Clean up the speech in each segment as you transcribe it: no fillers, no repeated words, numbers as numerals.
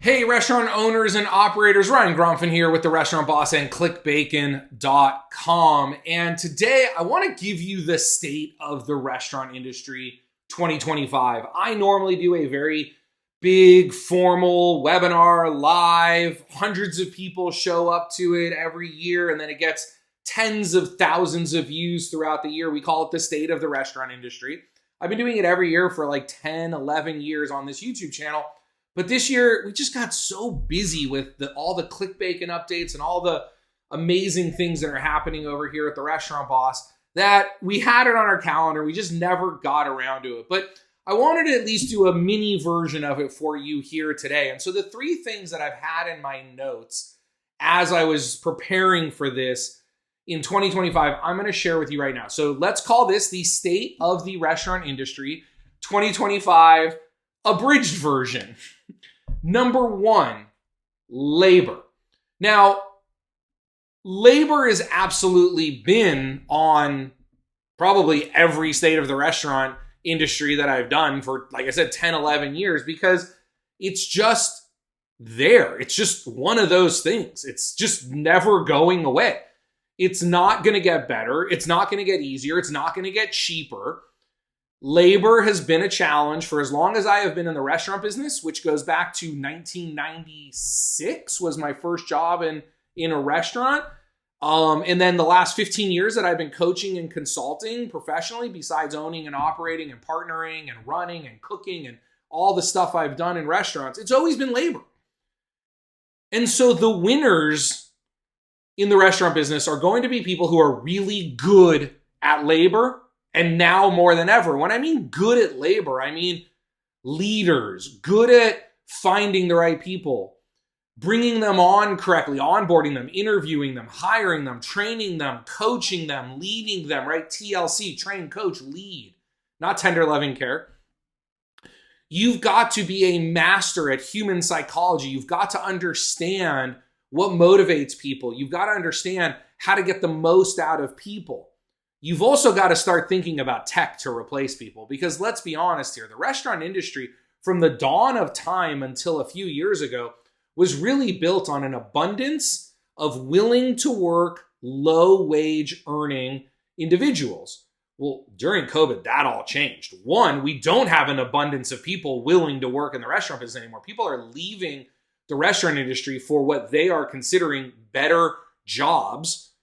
Hey, restaurant owners and operators, Ryan Gromfin here with the Restaurant Boss and ClickBacon.com. And today I want to give you the state of the restaurant industry 2025. I normally do a very big formal webinar live. Hundreds of people show up to it every year, and then it gets tens of thousands of views throughout the year. We call it the state of the restaurant industry. I've been doing it every year for like 10, 11 years on this YouTube channel. But this year, we just got so busy with all the ClickBacon updates and all the amazing things that are happening over here at the Restaurant Boss that we had it on our calendar. We just never got around to it. But I wanted to at least do a mini version of it for you here today. And so the three things that I've had in my notes as I was preparing for this in 2025, I'm going to share with you right now. So let's call this the state of the restaurant industry 2025 abridged version. Number one, labor. Now, labor has absolutely been on probably every state of the restaurant industry that I've done for, like I said, 10, 11 years, because it's just there. It's just one of those things. It's just never going away. It's not going to get better. It's not going to get easier. It's not going to get cheaper. Labor has been a challenge for as long as I have been in the restaurant business, which goes back to 1996 was my first job in a restaurant. And then the last 15 years that I've been coaching and consulting professionally, besides owning and operating and partnering and running and cooking and all the stuff I've done in restaurants, it's always been labor. And so the winners in the restaurant business are going to be people who are really good at labor. And now more than ever, when I mean good at labor, I mean leaders, good at finding the right people, bringing them on correctly, onboarding them, interviewing them, hiring them, training them, coaching them, leading them, right? TLC, train, coach, lead, not tender loving care. You've got to be a master at human psychology. You've got to understand what motivates people. You've got to understand how to get the most out of people. You've also got to start thinking about tech to replace people, because let's be honest here, the restaurant industry from the dawn of time until a few years ago was really built on an abundance of willing to work, low wage earning individuals. Well, during COVID, that all changed. One, we don't have an abundance of people willing to work in the restaurant business anymore. People are leaving the restaurant industry for what they are considering better jobs.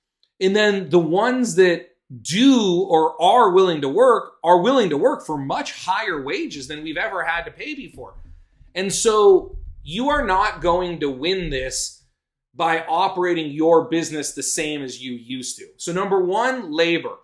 And then the ones that do or are willing to work for much higher wages than we've ever had to pay before. And so you are not going to win this by operating your business the same as you used to. So number one, labor.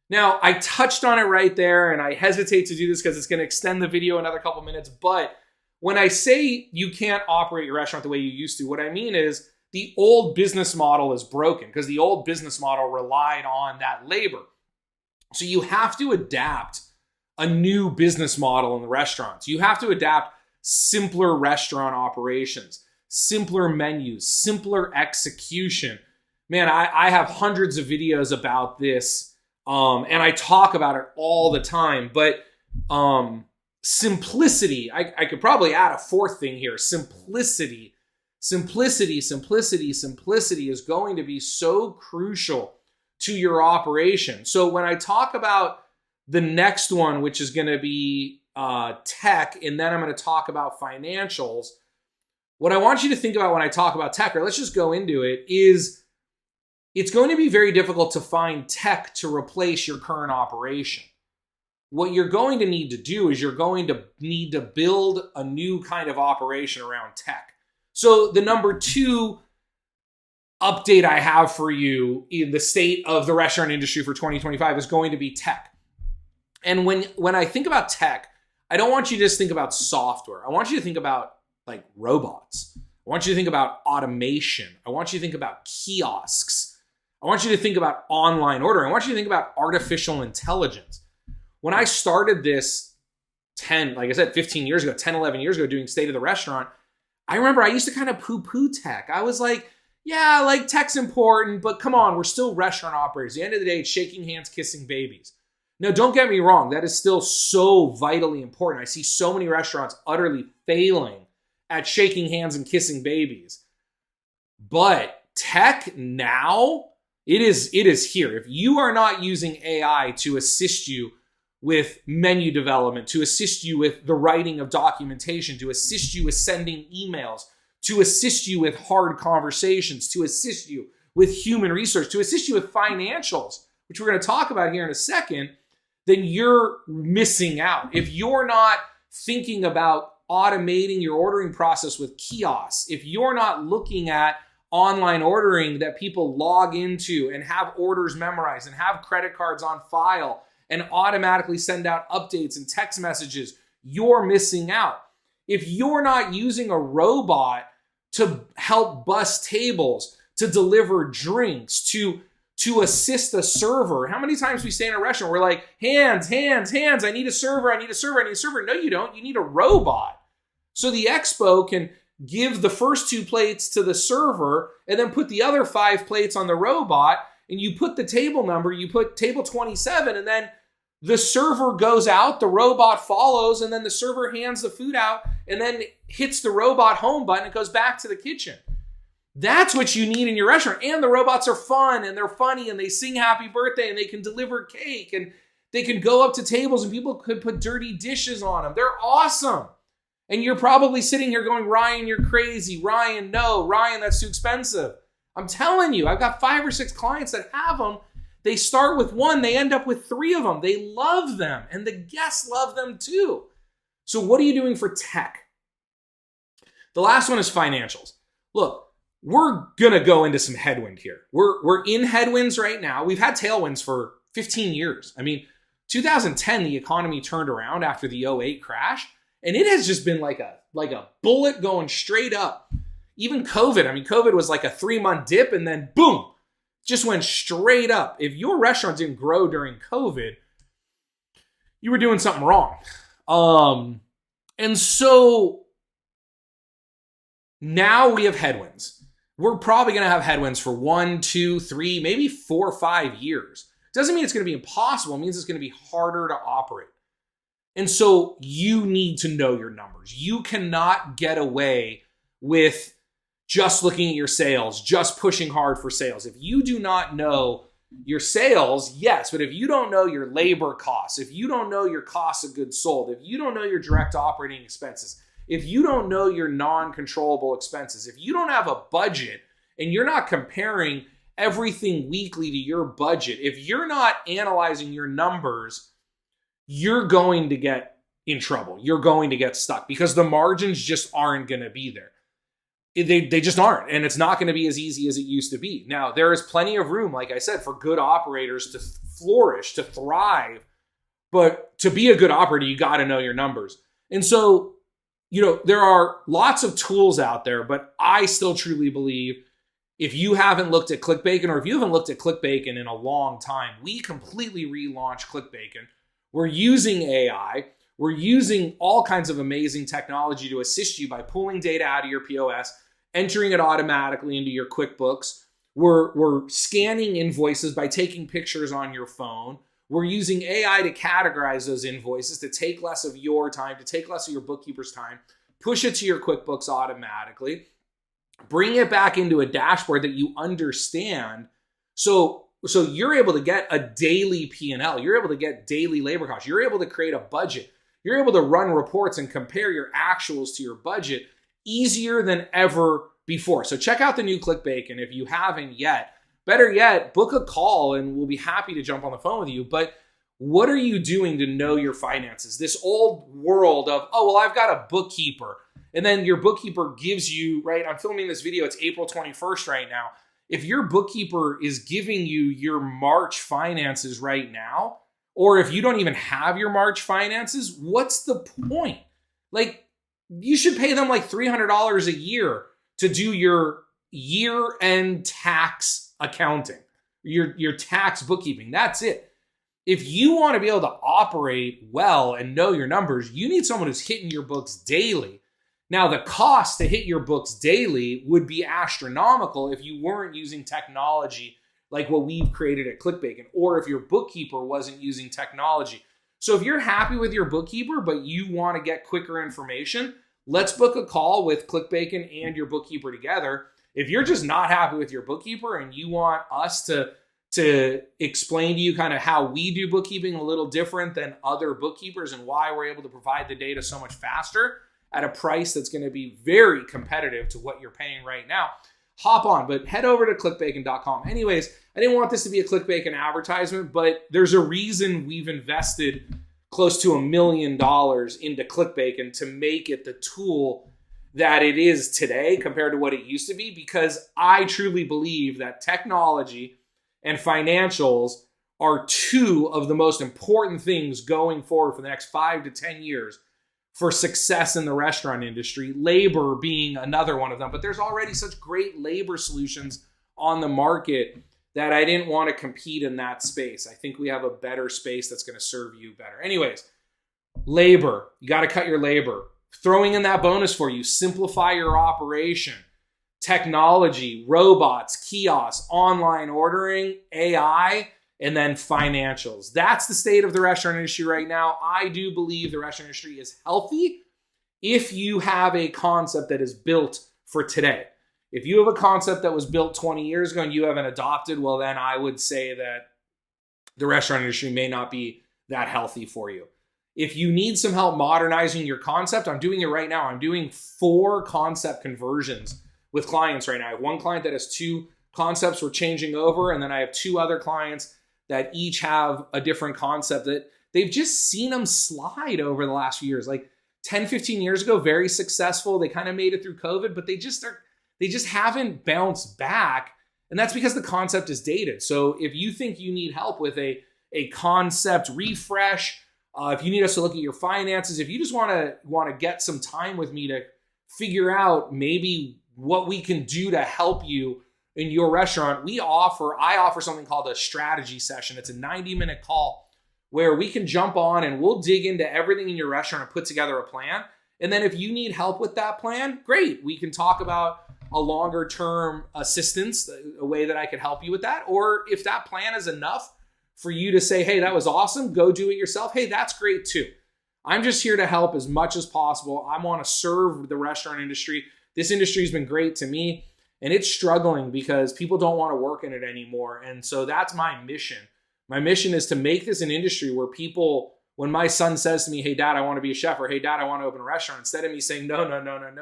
Now, I touched on it right there, and I hesitate to do this because it's going to extend the video another couple minutes. But when I say you can't operate your restaurant the way you used to, what I mean is the old business model is broken, because the old business model relied on that labor. So you have to adapt a new business model in the restaurants. You have to adapt simpler restaurant operations, simpler menus, simpler execution. Man, I have hundreds of videos about this, and I talk about it all the time. But simplicity, I could probably add a fourth thing here, simplicity is going to be so crucial to your operation. So when I talk about the next one, which is going to be tech, and then I'm going to talk about financials, what I want you to think about when I talk about tech, or let's just go into it, is it's going to be very difficult to find tech to replace your current operation. What you're going to need to do is you're going to need to build a new kind of operation around tech. So the number two update I have for you in the state of the restaurant industry for 2025 is going to be tech. And when I think about tech, I don't want you to just think about software. I want you to think about like robots. I want you to think about automation. I want you to think about kiosks. I want you to think about online ordering. I want you to think about artificial intelligence. When I started this 15 years ago, 10, 11 years ago, doing state of the restaurant, I remember I used to kind of poo-poo tech. I was like, yeah, like tech's important, but come on, we're still restaurant operators. At the end of the day, it's shaking hands, kissing babies. Now, don't get me wrong. That is still so vitally important. I see so many restaurants utterly failing at shaking hands and kissing babies. But tech now, it is here. If you are not using AI to assist you with menu development, to assist you with the writing of documentation, to assist you with sending emails, to assist you with hard conversations, to assist you with human resource, to assist you with financials, which we're going to talk about here in a second, then you're missing out. If you're not thinking about automating your ordering process with kiosks, if you're not looking at online ordering that people log into and have orders memorized and have credit cards on file and automatically send out updates and text messages, you're missing out. If you're not using a robot to help bus tables, to deliver drinks, to assist a server. How many times we stay in a restaurant, we're like, hands, I need a server. No, you don't. You need a robot. So the expo can give the first 2 plates to the server and then put the other 5 plates on the robot, and you put the table number, you put table 27, and then the server goes out, the robot follows, and then the server hands the food out and then hits the robot home button. It goes back to the kitchen. That's what you need in your restaurant. And the robots are fun and they're funny and they sing happy birthday and they can deliver cake and they can go up to tables and people could put dirty dishes on them. They're awesome. And you're probably sitting here going, Ryan, you're crazy. Ryan, no. Ryan, that's too expensive. I'm telling you, I've got 5 or 6 clients that have them. They start with 1, they end up with 3 of them. They love them and the guests love them too. So what are you doing for tech? The last one is financials. Look, we're going to go into some headwind here. We're in headwinds right now. We've had tailwinds for 15 years. I mean, 2010, the economy turned around after the '08 crash, and it has just been like a bullet going straight up. Even COVID, COVID was like a 3-month dip and then boom, just went straight up. If your restaurant didn't grow during COVID, you were doing something wrong. And so now we have headwinds. We're probably going to have headwinds for 1, 2, 3, maybe 4 or 5 years. Doesn't mean it's going to be impossible. It means it's going to be harder to operate. And so you need to know your numbers. You cannot get away with just looking at your sales, just pushing hard for sales. If you do not know your sales, yes, but if you don't know your labor costs, if you don't know your cost of goods sold, if you don't know your direct operating expenses, if you don't know your non-controllable expenses, if you don't have a budget and you're not comparing everything weekly to your budget, if you're not analyzing your numbers, you're going to get in trouble. You're going to get stuck because the margins just aren't going to be there. They just aren't. And it's not going to be as easy as it used to be. Now, there is plenty of room, like I said, for good operators to flourish, to thrive. But to be a good operator, you got to know your numbers. And so, there are lots of tools out there, but I still truly believe if you haven't looked at ClickBacon, or if you haven't looked at ClickBacon in a long time, we completely relaunched ClickBacon. We're using AI. We're using all kinds of amazing technology to assist you by pulling data out of your POS, entering it automatically into your QuickBooks. We're scanning invoices by taking pictures on your phone. We're using AI to categorize those invoices, to take less of your time, to take less of your bookkeeper's time, push it to your QuickBooks automatically, bring it back into a dashboard that you understand. So you're able to get a daily P&L. You're able to get daily labor costs. You're able to create a budget. You're able to run reports and compare your actuals to your budget easier than ever before. So check out the new ClickBacon if you haven't yet. Better yet, book a call and we'll be happy to jump on the phone with you. But what are you doing to know your finances? This old world of, I've got a bookkeeper. And then your bookkeeper gives you, right? I'm filming this video. It's April 21st right now. If your bookkeeper is giving you your March finances right now, or if you don't even have your March finances, what's the point? Like, you should pay them like $300 a year to do your year-end tax accounting, your tax bookkeeping. That's it. If you want to be able to operate well and know your numbers, you need someone who's hitting your books daily. Now, the cost to hit your books daily would be astronomical if you weren't using technology like what we've created at ClickBacon, or if your bookkeeper wasn't using technology. So if you're happy with your bookkeeper, but you want to get quicker information, let's book a call with ClickBacon and your bookkeeper together. If you're just not happy with your bookkeeper and you want us to explain to you kind of how we do bookkeeping a little different than other bookkeepers and why we're able to provide the data so much faster at a price that's going to be very competitive to what you're paying right now, hop on. But head over to clickbacon.com. Anyways, I didn't want this to be a ClickBacon advertisement, but there's a reason we've invested close to $1 million into ClickBacon to make it the tool that it is today compared to what it used to be, because I truly believe that technology and financials are two of the most important things going forward for the next 5 to 10 years for success in the restaurant industry, labor being another one of them. But there's already such great labor solutions on the market that I didn't want to compete in that space. I think we have a better space that's going to serve you better. Anyways, labor, you got to cut your labor. Throwing in that bonus for you, simplify your operation. Technology, robots, kiosks, online ordering, AI, and then financials. That's the state of the restaurant industry right now. I do believe the restaurant industry is healthy if you have a concept that is built for today. If you have a concept that was built 20 years ago and you haven't adopted, well, then I would say that the restaurant industry may not be that healthy for you. If you need some help modernizing your concept, I'm doing it right now. I'm doing 4 concept conversions with clients right now. I have one client that has 2 concepts we're changing over, and then I have 2 other clients that each have a different concept that they've just seen them slide over the last few years. Like 10, 15 years ago, very successful. They kind of made it through COVID, but they just haven't bounced back. And that's because the concept is dated. So if you think you need help with a concept refresh, if you need us to look at your finances, if you just want to get some time with me to figure out maybe what we can do to help you in your restaurant, I offer something called a strategy session. It's a 90-minute call where we can jump on and we'll dig into everything in your restaurant and put together a plan. And then if you need help with that plan, great. We can talk about a longer term assistance, a way that I could help you with that. Or if that plan is enough for you to say, hey, that was awesome, go do it yourself. Hey, that's great too. I'm just here to help as much as possible. I want to serve the restaurant industry. This industry has been great to me, and it's struggling because people don't want to work in it anymore. And so that's my mission. My mission is to make this an industry where people, when my son says to me, hey, Dad, I want to be a chef, or hey, Dad, I want to open a restaurant, instead of me saying, no,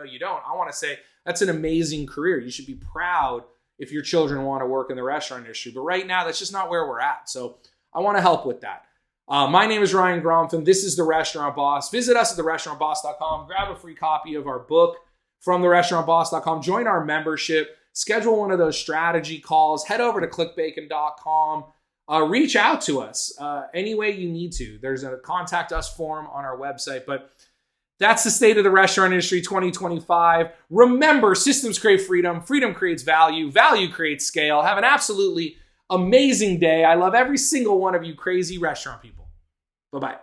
you don't. I want to say, that's an amazing career. You should be proud if your children want to work in the restaurant industry. But right now, that's just not where we're at. So I want to help with that. My name is Ryan Gromfin. This is The Restaurant Boss. Visit us at therestaurantboss.com. Grab a free copy of our book from therestaurantboss.com. Join our membership. Schedule one of those strategy calls. Head over to clickbacon.com. Reach out to us any way you need to. There's a contact us form on our website. But that's the state of the restaurant industry 2025. Remember, systems create freedom. Freedom creates value. Value creates scale. Have an absolutely amazing day. I love every single one of you crazy restaurant people. Bye-bye.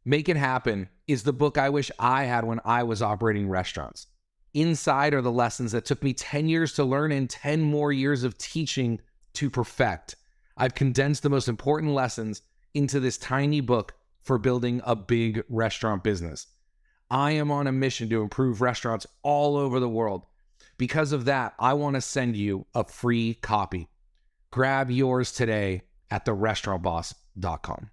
Make It Happen is the book I wish I had when I was operating restaurants. Inside are the lessons that took me 10 years to learn and 10 more years of teaching to perfect. I've condensed the most important lessons into this tiny book for building a big restaurant business. I am on a mission to improve restaurants all over the world. Because of that, I want to send you a free copy. Grab yours today at therestaurantboss.com.